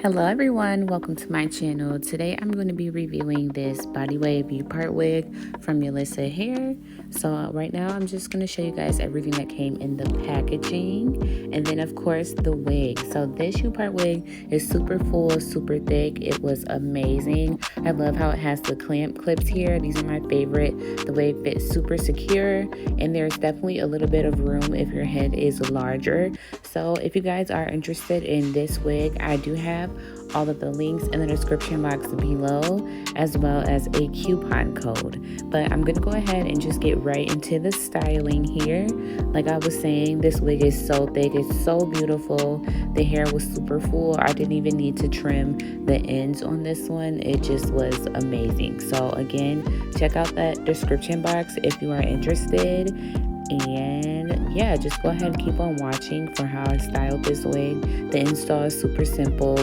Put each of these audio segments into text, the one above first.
Hello everyone, welcome to my channel. Today I'm going to be reviewing this body wave U-part wig from Yolissa Hair. So right now I'm just going to show you guys everything that came in the packaging, and then of course the wig. So this U-part wig is super full, super thick. It was amazing. I love how it has the clamp clips here. These are my favorite. The wig fits super secure, and there's definitely a little bit of room if your head is larger. So if you guys are interested in this wig, I do have all of the links in the description box below, as well as a coupon code. But I'm gonna go ahead and just get right into the styling here. Like I was saying, this wig is so thick, it's so beautiful. The hair was super full. I didn't even need to trim the ends on this one. It just was amazing. So again, check out that description box if you are interested. And yeah, just go ahead and keep on watching for how I styled this wig. The install is super simple.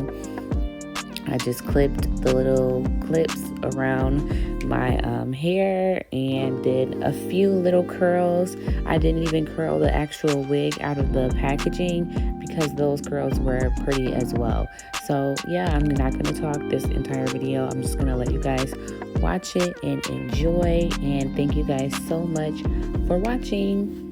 I just clipped the little clips around my hair and did a few little curls. I didn't even curl the actual wig out of the packaging because those curls were pretty as well. So yeah, I'm not going to talk this entire video. I'm just going to let you guys watch it and enjoy. And thank you guys so much for watching.